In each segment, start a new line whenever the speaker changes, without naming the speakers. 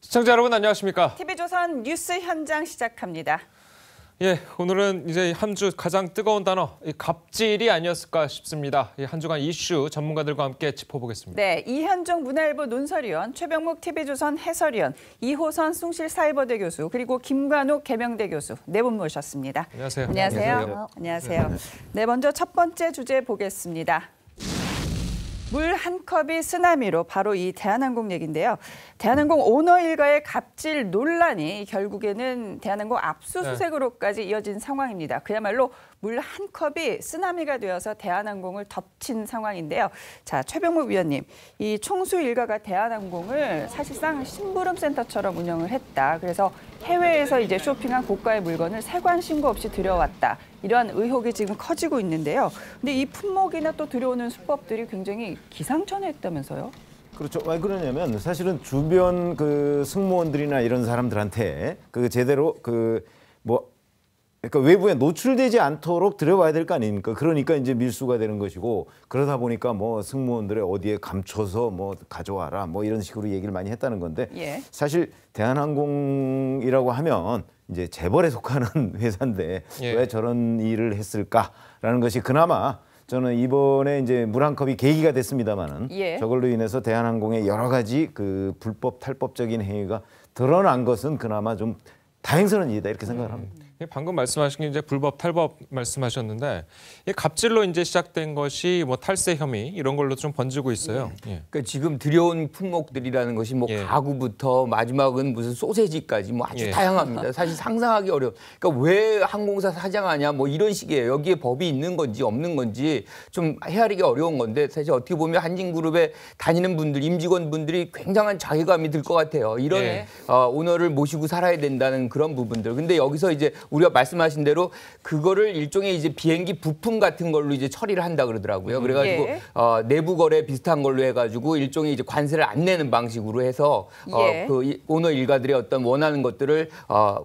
시청자 여러분 안녕하십니까?
TV조선 뉴스 현장 시작합니다.
예, 오늘은 이제 한 주 가장 뜨거운 단어, 갑질이 아니었을까 싶습니다. 한 주간 이슈 전문가들과 함께 짚어보겠습니다.
네, 이현종 문화일보 논설위원, 최병묵 TV조선 해설위원, 이호선 숭실사이버대 교수, 그리고 김관욱 계명대 교수 네 분 모셨습니다.
안녕하세요.
안녕하세요. 안녕하세요. 네, 먼저 첫 번째 주제 보겠습니다. 물 한 컵이 쓰나미로, 바로 이 대한항공 얘기인데요. 대한항공 오너 일가의 갑질 논란이 결국에는 대한항공 압수수색으로까지 이어진 상황입니다. 그야말로 물 한 컵이 쓰나미가 되어서 대한항공을 덮친 상황인데요. 자, 최병묵 위원님, 이 총수 일가가 대한항공을 사실상 심부름센터처럼 운영을 했다. 그래서 해외에서 이제 쇼핑한 고가의 물건을 세관 신고 없이 들여왔다. 이러한 의혹이 지금 커지고 있는데요. 근데 이 품목이나 또 들여오는 수법들이 굉장히 기상천외했다면서요?
그렇죠. 왜 그러냐면 사실은 주변 그 승무원들이나 이런 사람들한테 제대로 그러니까 외부에 노출되지 않도록 들여와야 될 거 아닙니까? 그러니까 이제 밀수가 되는 것이고, 그러다 보니까 뭐 승무원들의 어디에 감춰서 뭐 가져와라 뭐 이런 식으로 얘기를 많이 했다는 건데,
예.
사실 대한항공이라고 하면 이제 재벌에 속하는 회사인데 왜 저런 일을 했을까라는 것이 그나마 저는 이번에 이제 물 한 컵이 계기가 됐습니다만은 저걸로 인해서 대한항공의 여러 가지 그 불법 탈법적인 행위가 드러난 것은 그나마 좀 다행스러운 일이다 이렇게 생각을 합니다.
방금 말씀하신 게 이제 불법 탈법 말씀하셨는데, 이 갑질로 이제 시작된 것이 뭐 탈세 혐의 이런 걸로 좀 번지고 있어요.
그러니까 지금 들여온 품목들이라는 것이 뭐 가구부터 마지막은 무슨 소세지까지 뭐 아주 다양합니다. 사실 상상하기 어려워. 그러니까 왜 항공사 사장하냐 뭐 이런 식이에요. 여기에 법이 있는 건지 없는 건지 좀 헤아리기 어려운 건데, 사실 어떻게 보면 한진그룹에 다니는 분들, 임직원분들이 굉장한 자괴감이 들 것 같아요. 이런 오너를 모시고 살아야 된다는 그런 부분들. 근데 여기서 이제 우리가 말씀하신 대로 그거를 일종의 이제 비행기 부품 같은 걸로 이제 처리를 한다 그러더라고요. 그래가지고 내부 거래 비슷한 걸로 해가지고 일종의 이제 관세를 안 내는 방식으로 해서 그 오너 일가들의 어떤 원하는 것들을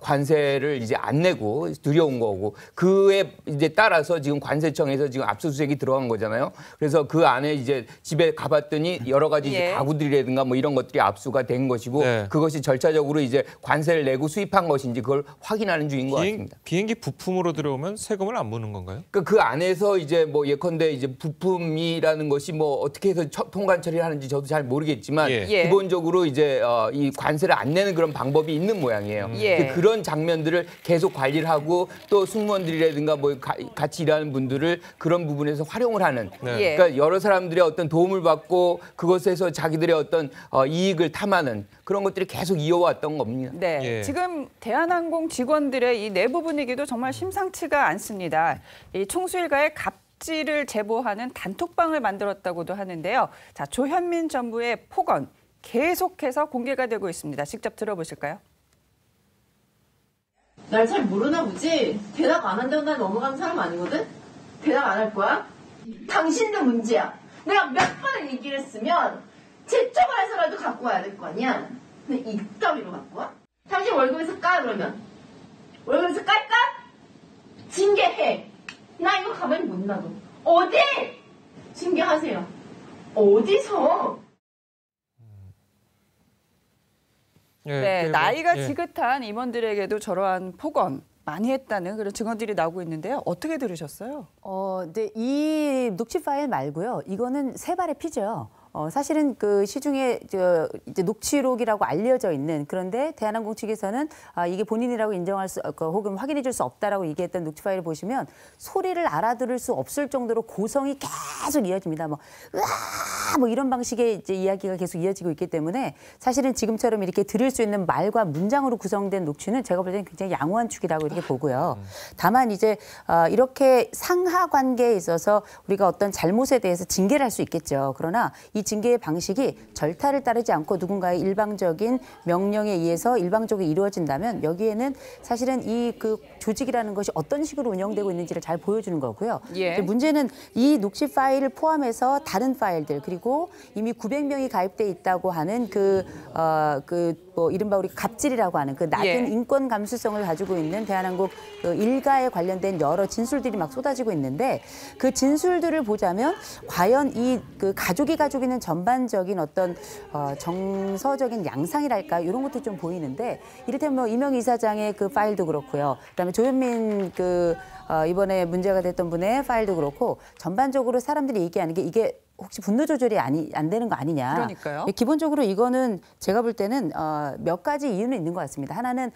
관세를 이제 안 내고 들여온 거고, 그에 이제 따라서 지금 관세청에서 지금 압수수색이 들어간 거잖아요. 그래서 그 안에 이제 집에 가봤더니 여러 가지 이제 가구들이라든가 뭐 이런 것들이 압수가 된 것이고, 그것이 절차적으로 이제 관세를 내고 수입한 것인지 그걸 확인하는 중인 것 같습니다.
비행기 부품으로 들어오면 세금을 안 무는 건가요?
그 안에서 이제 뭐 예컨대 이제 부품이라는 것이 뭐 어떻게 해서 통관 처리를 하는지 저도 잘 모르겠지만 기본적으로 이제 이 관세를 안 내는 그런 방법이 있는 모양이에요. 그런 장면들을 계속 관리를 하고, 또 승무원들이라든가 뭐 같이 일하는 분들을 그런 부분에서 활용을 하는, 그러니까 여러 사람들의 어떤 도움을 받고 그것에서 자기들의 어떤 이익을 탐하는 그런 것들이 계속 이어왔던 겁니다.
네, 지금 대한항공 직원들의 이 내부 분위기도 정말 심상치가 않습니다. 이 총수 일가의 갑질을 제보하는 단톡방을 만들었다고도 하는데요. 자, 조현민 전부의 폭언 계속해서 공개가 되고 있습니다. 직접 들어보실까요?
날 잘 모르나 보지? 대답 안 한다고 난 넘어가는 사람 아니거든? 대답 안 할 거야? 당신도 문제야. 내가 몇 번을 얘기를 했으면 채점을 해서라도 갖고 와야 될 거 아니야? 근데 이따위로 갖고 와? 당신 월급에서 까, 그러면? 월급에서 깔까? 징계해. 나 이거 가만히 못 놔둬. 어디? 징계하세요. 어디서?
네, 나이가 지긋한 임원들에게도 저러한 폭언 많이 했다는 그런 증언들이 나오고 있는데요. 어떻게 들으셨어요?
네, 이 녹취 파일 말고요. 이거는 세 발의 피죠. 사실은 그 시중에 이제 녹취록이라고 알려져 있는, 그런데 대한항공 측에서는 이게 본인이라고 인정할 수 혹은 확인해 줄 수 없다라고 얘기했던 녹취 파일을 보시면 소리를 알아들을 수 없을 정도로 고성이 계속 이어집니다. 뭐 으아 뭐 이런 방식의 이제 이야기가 계속 이어지고 있기 때문에, 사실은 지금처럼 이렇게 들을 수 있는 말과 문장으로 구성된 녹취는 제가 볼 때는 굉장히 양호한 축이라고 이렇게 보고요. 다만 이제 이렇게 상하 관계에 있어서 우리가 어떤 잘못에 대해서 징계를 할 수 있겠죠. 그러나 이 징계의 방식이 절타를 따르지 않고 누군가의 일방적인 명령에 의해서 일방적으로 이루어진다면, 여기에는 사실은 이 그 조직이라는 것이 어떤 식으로 운영되고 있는지를 잘 보여주는 거고요. 문제는 이 녹취 파일을 포함해서 다른 파일들, 그리고 가지고 이미 900명이 가입돼 있다고 하는 뭐 이른바 우리 갑질이라고 하는 그 낮은
예.
인권 감수성을 가지고 있는 대한항공 그 일가에 관련된 여러 진술들이 막 쏟아지고 있는데 그 진술들을 보자면 과연 이 그 가족이 가지고 있는 전반적인 어떤 정서적인 양상이랄까 이런 것도 좀 보이는데 이를테면 뭐 이명 이사장의 그 파일도 그렇고요. 그다음에 조현민 이번에 문제가 됐던 분의 파일도 그렇고 전반적으로 사람들이 얘기하는 게 이게 혹시 분노 조절이 안 되는 거 아니냐.
그러니까요.
기본적으로 이거는 제가 볼 때는 몇 가지 이유는 있는 것 같습니다. 하나는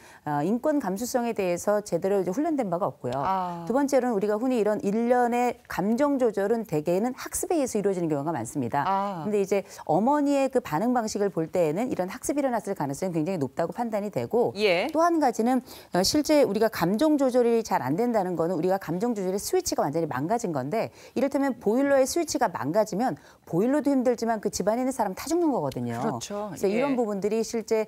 인권 감수성에 대해서 제대로 이제 훈련된 바가 없고요. 두 번째로는 우리가 흔히 이런 일련의 감정 조절은 대개는 학습에 의해서 이루어지는 경우가 많습니다. 근데 이제 어머니의 그 반응 방식을 볼 때에는 이런 학습이 일어났을 가능성이 굉장히 높다고 판단이 되고
예.
또 한 가지는 실제 우리가 감정 조절이 잘 안 된다는 거는 우리가 감정 조절의 스위치가 완전히 망가진 건데 이를테면 보일러의 스위치가 망가지면 보일러도 힘들지만 그 집안에 있는 사람 다 죽는 거거든요.
그렇죠.
그래서
예.
이런 부분들이 실제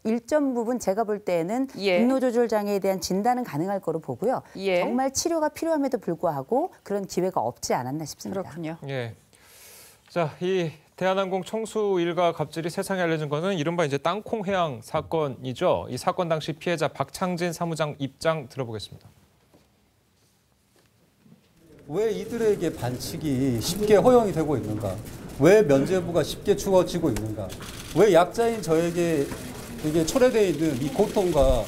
일정 부분 제가 볼 때는
예.
분노 조절 장애에 대한 진단은 가능할 거로 보고요.
예.
정말 치료가 필요함에도 불구하고 그런 기회가 없지 않았나 싶습니다.
그렇군요.
예. 자, 이 대한항공 총수 일가 갑질이 세상에 알려진 것은 이른바 이제 땅콩 해양 사건이죠. 이 사건 당시 피해자 박창진 사무장 입장 들어보겠습니다.
왜 이들에게 반칙이 쉽게 허용이 되고 있는가? 왜 면죄부가 쉽게 주어지고 있는가? 왜 약자인 저에게 이게 초래되어 있는 이 고통과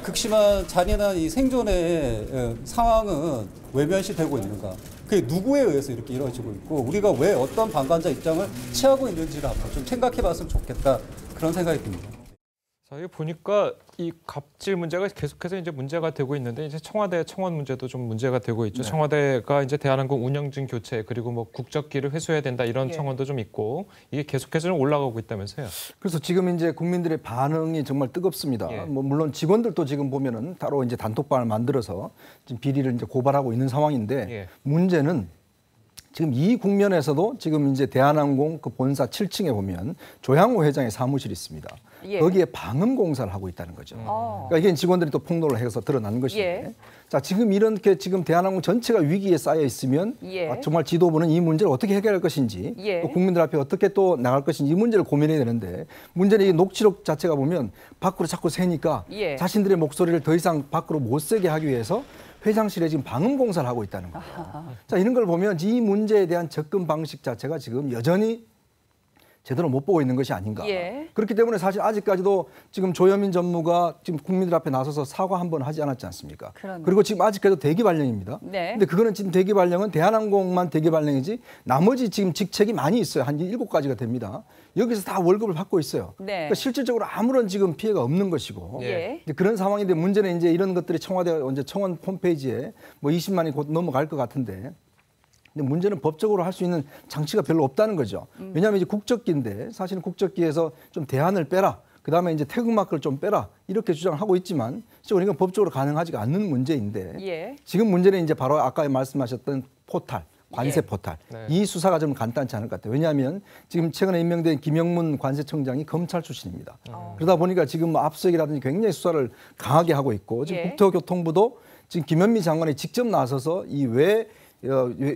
극심한 잔인한 이 생존의 상황은 외면시되고 있는가? 그게 누구에 의해서 이렇게 이루어지고 있고 우리가 왜 어떤 방관자 입장을 취하고 있는지를 한번 좀 생각해봤으면 좋겠다 그런 생각이 듭니다.
자, 이거 보니까 이 갑질 문제가 계속해서 이제 문제가 되고 있는데 이제 청와대 청원 문제도 좀 문제가 되고 있죠.
네.
청와대가 이제 대한항공 운영진 교체 그리고 뭐 국적기를 회수해야 된다 이런
예.
청원도 좀 있고 이게 계속해서 좀 올라가고 있다면서요.
그래서 지금 이제 국민들의 반응이 정말 뜨겁습니다.
예.
뭐 물론 직원들도 지금 보면은 따로 이제 단톡방을 만들어서 지금 비리를 이제 고발하고 있는 상황인데
예.
문제는 지금 이 국면에서도 지금 이제 대한항공 그 본사 7층에 보면 조양호 회장의 사무실이 있습니다.
예.
거기에 방음 공사를 하고 있다는 거죠. 그러니까 이게 직원들이 또 폭로를 해서 드러난 것인데,
예.
자 지금 이렇게 지금 대한항공 전체가 위기에 쌓여 있으면
예.
정말 지도부는 이 문제를 어떻게 해결할 것인지,
예.
또 국민들 앞에 어떻게 또 나갈 것인지 이 문제를 고민해야 되는데 문제는 이 녹취록 자체가 보면 밖으로 자꾸 새니까
예.
자신들의 목소리를 더 이상 밖으로 못 세게 하기 위해서 회장실에 지금 방음 공사를 하고 있다는 거예요. 자 이런 걸 보면 이 문제에 대한 접근 방식 자체가 지금 여전히 제대로 못 보고 있는 것이 아닌가.
예.
그렇기 때문에 사실 아직까지도 지금 조현민 전무가 지금 국민들 앞에 나서서 사과 한 번 하지 않았지 않습니까?
그러네.
그리고 지금 아직까지도 대기 발령입니다.
네.
근데 그거는 지금 대기 발령은 대한항공만 대기 발령이지 나머지 지금 직책이 많이 있어요. 한 7가지가 됩니다. 여기서 다 월급을 받고 있어요.
네.
그러니까 실질적으로 아무런 지금 피해가 없는 것이고
예.
이제 그런 상황인데 문제는 이제 이런 것들이 청와대 이제 청원 홈페이지에 뭐 20만이 곧 넘어갈 것 같은데 근데 문제는 법적으로 할 수 있는 장치가 별로 없다는 거죠. 왜냐하면 이제 국적기인데 사실은 국적기에서 좀 대안을 빼라. 그다음에 이제 태극마크를 좀 빼라. 이렇게 주장을 하고 있지만 실제로 이건 법적으로 가능하지가 않는 문제인데
예.
지금 문제는 이제 바로 아까 말씀하셨던 포탈. 관세
예.
포탈.
네.
이 수사가 좀 간단치 않을 것 같아요. 왜냐하면 지금 최근에 임명된 김영문 관세청장이 검찰 출신입니다. 그러다 보니까 지금 뭐 압수수색이라든지 굉장히 수사를 강하게 하고 있고 지금
예.
국토교통부도 지금 김현미 장관이 직접 나서서 이 왜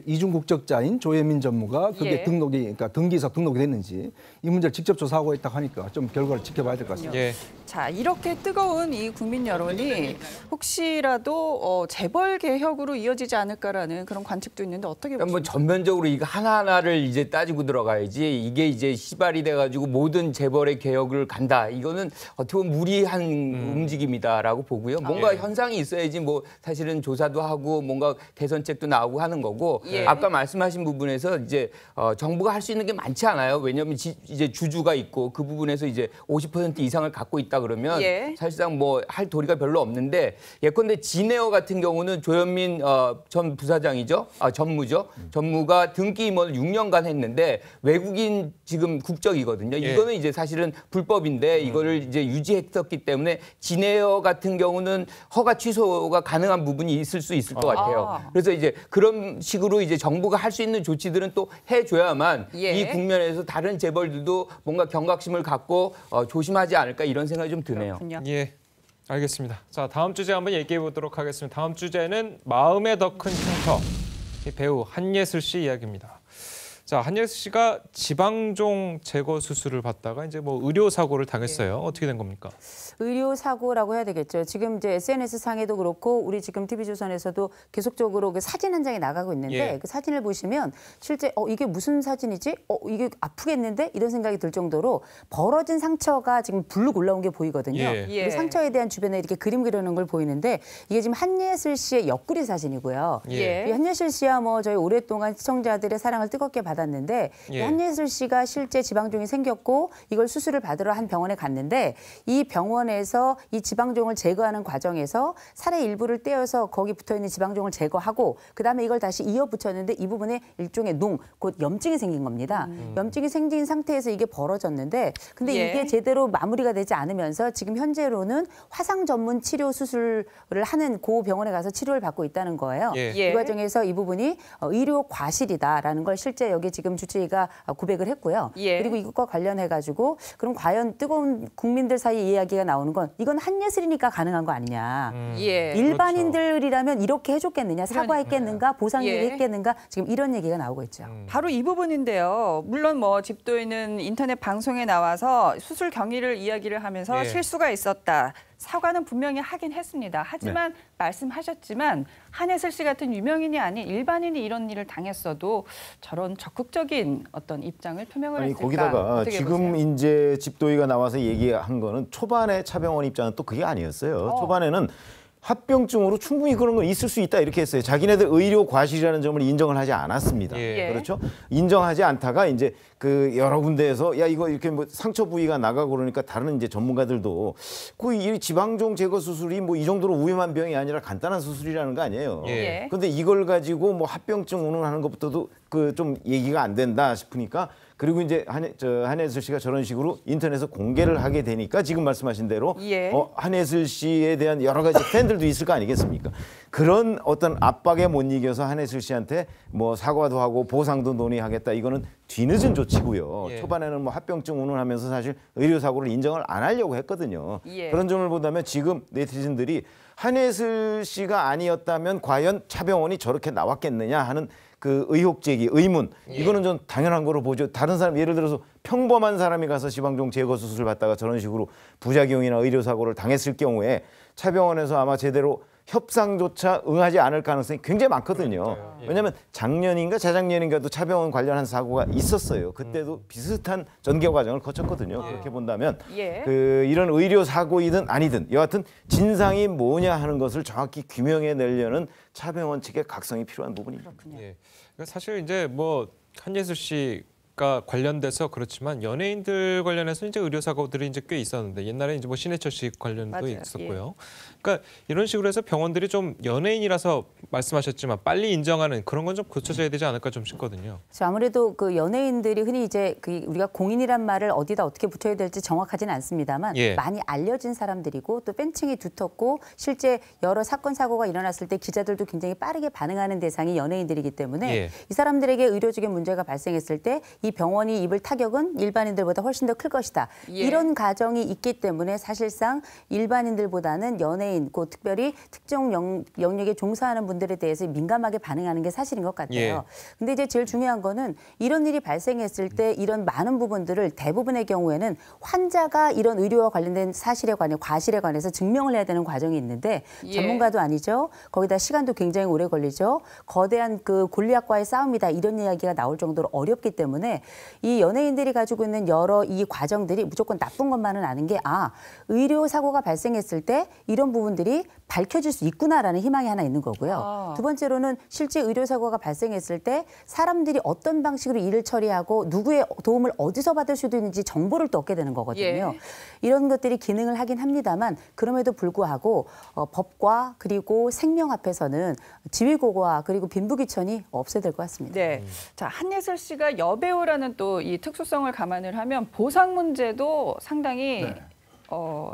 이중 국적자인 조혜민 전무가 그게
예.
그러니까 등기사 등록이 됐는지 이 문제를 직접 조사하고 있다고 하니까 좀 결과를 지켜봐야 될 것 같습니다.
예.
자, 이렇게 뜨거운 이 국민 여론이 혹시라도 재벌 개혁으로 이어지지 않을까라는 그런 관측도 있는데 어떻게
그러니까 뭐
보십니까?
전면적으로 이거 하나하나를 이제 따지고 들어가야지 이게 이제 시발이 돼가지고 모든 재벌의 개혁을 간다. 이거는 어떻게 보면 무리한 움직임이다라고 보고요. 뭔가 현상이 있어야지 뭐 사실은 조사도 하고 뭔가 개선책도 나오고 하는 거고
예.
아까 말씀하신 부분에서 이제 정부가 할 수 있는 게 많지 않아요. 왜냐하면 이제 주주가 있고 그 부분에서 이제 50% 이상을 갖고 있다 그러면
예.
사실상 뭐 할 도리가 별로 없는데 예컨대 진에어 같은 경우는 조현민 전 부사장이죠. 전무죠. 전무가 등기 임원을 6년간 했는데 외국인 지금 국적이거든요.
예.
이거는 이제 사실은 불법인데 이거를 이제 유지했었기 때문에 진에어 같은 경우는 허가 취소가 가능한 부분이 있을 수 있을 것 같아요. 그래서 이제 그런 식으로 이제 정부가 할 수 있는 조치들은 또 해줘야만
예.
이 국면에서 다른 재벌들도 뭔가 경각심을 갖고 조심하지 않을까 이런 생각이 좀 드네요.
그렇군요.
예. 알겠습니다. 자, 다음 주제 한번 얘기해 보도록 하겠습니다. 다음 주제는 마음에 더 큰 흉터. 이 배우 한예슬 씨 이야기입니다. 자, 한예슬 씨가 지방종 제거 수술을 받다가 이제 뭐 의료 사고를 당했어요. 어떻게 된 겁니까?
의료 사고라고 해야 되겠죠. 지금 이제 SNS 상에도 그렇고 우리 지금 TV조선에서도 계속적으로 그 사진 한 장이 나가고 있는데 그 사진을 보시면 실제 이게 무슨 사진이지? 이게 아프겠는데? 이런 생각이 들 정도로 벌어진 상처가 지금 불룩 올라온 게 보이거든요. 그 상처에 대한 주변에 이렇게 그림 그려놓은 걸 보이는데 이게 지금 한예슬 씨의 옆구리 사진이고요. 이 한예슬 씨야 뭐 저희 오랫동안 시청자들의 사랑을 뜨겁게 받았는데 이 한예슬 씨가 실제 지방종이 생겼고 이걸 수술을 받으러 한 병원에 갔는데 이 병원에서 이 지방종을 제거하는 과정에서 살의 일부를 떼어서 거기 붙어있는 지방종을 제거하고 그다음에 이걸 다시 이어 붙였는데 이 부분에 일종의 곧 염증이 생긴 겁니다. 염증이 생긴 상태에서 이게 벌어졌는데 근데 이게 제대로 마무리가 되지 않으면서 지금 현재로는 화상 전문 치료 수술을 하는 그 병원에 가서 치료를 받고 있다는 거예요. 이 과정에서 이 부분이 의료 과실이다라는 걸 실제 여기 지금 주치의가 고백을 했고요. 그리고 이것과 관련해가지고 그럼 과연 뜨거운 국민들 사이에 이야기가 나오는 건 이건 한예슬이니까 가능한 거 아니냐. 일반인들이라면 이렇게 해줬겠느냐. 사과했겠는가. 보상 얘기했겠는가. 지금 이런 얘기가 나오고 있죠.
바로 이 부분인데요. 물론 뭐 집도인은 인터넷 방송에 나와서 수술 경위를 이야기를 하면서 실수가 있었다. 사과는 분명히 하긴 했습니다. 하지만 말씀하셨지만 한예슬 씨 같은 유명인이 아닌 일반인이 이런 일을 당했어도 저런 적극적인 어떤 입장을 표명을 했을까?
거기다가 지금
보세요?
이제 집도의가 나와서 얘기한 거는 초반에 차병원 입장은 또 그게 아니었어요. 초반에는 합병증으로 충분히 그런 건 있을 수 있다 이렇게 했어요. 자기네들 의료 과실이라는 점을 인정을 하지 않았습니다. 그렇죠? 인정하지 않다가 이제 그 여러 군데에서 야 이거 이렇게 뭐 상처 부위가 나가고 그러니까 다른 이제 전문가들도 그 이 지방종 제거 수술이 뭐 이 정도로 위험한 병이 아니라 간단한 수술이라는 거 아니에요. 그런데 이걸 가지고 뭐 합병증 운운하는 것부터도 그 좀 얘기가 안 된다 싶으니까 그리고 이제 한예슬 씨가 저런 식으로 인터넷에서 공개를 하게 되니까 지금 말씀하신 대로 한예슬 씨에 대한 여러 가지 팬들도 있을 거 아니겠습니까? 그런 어떤 압박에 못 이겨서 한예슬 씨한테 뭐 사과도 하고 보상도 논의하겠다. 이거는 뒤늦은 조치고요. 초반에는 뭐 합병증 운운하면서 사실 의료사고를 인정을 안 하려고 했거든요. 그런 점을 보다면 지금 네티즌들이 한예슬 씨가 아니었다면 과연 차병원이 저렇게 나왔겠느냐 하는 그 의혹 제기, 의문 이거는 좀 당연한 거로 보죠. 다른 사람 예를 들어서 평범한 사람이 가서 지방종 제거 수술을 받다가 저런 식으로 부작용이나 의료사고를 당했을 경우에 차병원에서 아마 제대로 협상조차 응하지 않을 가능성이 굉장히 많거든요. 왜냐하면 작년인가 재작년인가도 차병원 관련한 사고가 있었어요. 그때도 비슷한 전개 과정을 거쳤거든요. 그렇게 본다면 그 이런 의료 사고이든 아니든 여하튼 진상이 뭐냐 하는 것을 정확히 규명해내려는 차병원 측의 각성이 필요한 부분입니다.
그러니까 사실 이제 뭐 한예슬 씨가 관련돼서 그렇지만 연예인들 관련해서 이제 의료 사고들이 이제 꽤 있었는데 옛날에 이제 뭐 신해철 씨 관련도 있었고요. 그러니까 이런 식으로 해서 병원들이 좀 연예인이라서 말씀하셨지만 빨리 인정하는 그런 건 좀 고쳐져야 되지 않을까 좀 싶거든요.
아무래도 그 연예인들이 흔히 이제 우리가 공인이란 말을 어디다 어떻게 붙여야 될지 정확하지는 않습니다만 많이 알려진 사람들이고 또 팬층이 두텁고 실제 여러 사건 사고가 일어났을 때 기자들도 굉장히 빠르게 반응하는 대상이 연예인들이기 때문에 이 사람들에게 의료적인 문제가 발생했을 때 이 병원이 입을 타격은 일반인들보다 훨씬 더 클 것이다. 이런 가정이 있기 때문에 사실상 일반인들보다는 연예인, 특별히 특정 영역에 종사하는 분들에 대해서 민감하게 반응하는 게 사실인 것 같아요. 근데 이제 제일 중요한 거는 이런 일이 발생했을 때 이런 많은 부분들을 대부분의 경우에는 환자가 이런 의료와 관련된 사실에 관해 과실에 관해서 증명을 해야 되는 과정이 있는데 전문가도 아니죠. 거기다 시간도 굉장히 오래 걸리죠. 거대한 그 골리앗과의 싸움이다 이런 이야기가 나올 정도로 어렵기 때문에 이 연예인들이 가지고 있는 여러 이 과정들이 무조건 나쁜 것만은 아는 게 의료 사고가 발생했을 때 이런 부분들이 밝혀질 수 있구나라는 희망이 하나 있는 거고요. 두 번째로는 실제 의료 사고가 발생했을 때 사람들이 어떤 방식으로 일을 처리하고 누구의 도움을 어디서 받을 수도 있는지 정보를 또 얻게 되는 거거든요. 이런 것들이 기능을 하긴 합니다만 그럼에도 불구하고 법과 그리고 생명 앞에서는 지위고고와 그리고 빈부귀천이 없어야 될 것 같습니다.
자, 한예슬 씨가 여배우라는 또 이 특수성을 감안을 하면 보상 문제도 상당히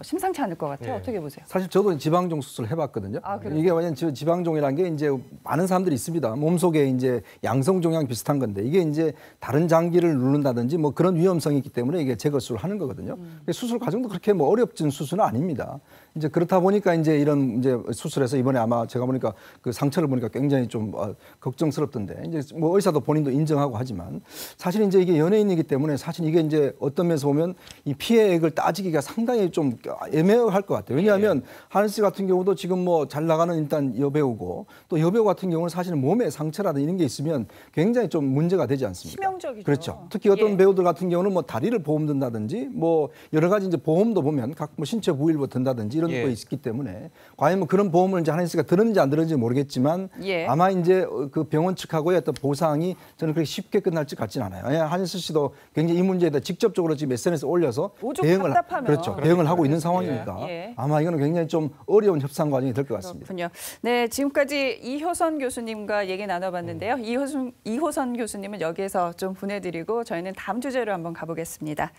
심상치 않을 것 같아요.
예.
어떻게 보세요?
사실 저도 지방종 수술을 해봤거든요.
아, 그래요?
이게 왜냐면 지방종이라는 게 이제 많은 사람들이 있습니다. 몸속에 이제 양성종양 비슷한 건데 이게 이제 다른 장기를 누른다든지 뭐 그런 위험성이 있기 때문에 이게 제거술을 하는 거거든요. 수술 과정도 그렇게 뭐 어렵진 수술은 아닙니다. 이제 그렇다 보니까 이제 이런 이제 수술에서 이번에 아마 제가 보니까 그 상처를 보니까 굉장히 좀 걱정스럽던데 이제 뭐 의사도 본인도 인정하고 하지만 사실 이제 이게 연예인이기 때문에 사실 이게 이제 어떤 면에서 보면 이 피해액을 따지기가 상당히 좀 애매할 것 같아요. 왜냐하면 하늘 씨 같은 경우도 지금 뭐 잘 나가는 일단 여배우고 또 여배우 같은 경우는 사실은 몸에 상처라든지 이런 게 있으면 굉장히 좀 문제가 되지 않습니까?
치명적이죠.
그렇죠. 특히 어떤 배우들 같은 경우는 뭐 다리를 보험 든다든지 뭐 여러 가지 이제 보험도 보면 각 뭐 신체 부위일부 든다든지 이런 거 있기 때문에 과연 뭐 그런 보험을 이제 하늘 씨가 들었는지 안 들었는지 모르겠지만 아마 이제 그 병원 측하고의 어떤 보상이 저는 그렇게 쉽게 끝날 것 같지는 않아요. 한혜수 씨도 굉장히 이 문제에 대해 직접적으로 지금 SNS에 올려서
오죽
대응을
답답하면.
그렇죠. 대응을 하고 있는 상황이니까 아마 이거는 굉장히 좀 어려운 협상 과정이 될 것 같습니다.
그렇군요. 네, 지금까지 이효선 교수님과 얘기 나눠봤는데요. 이효선 교수님은 여기에서 좀 보내드리고 저희는 다음 주제로 한번 가보겠습니다.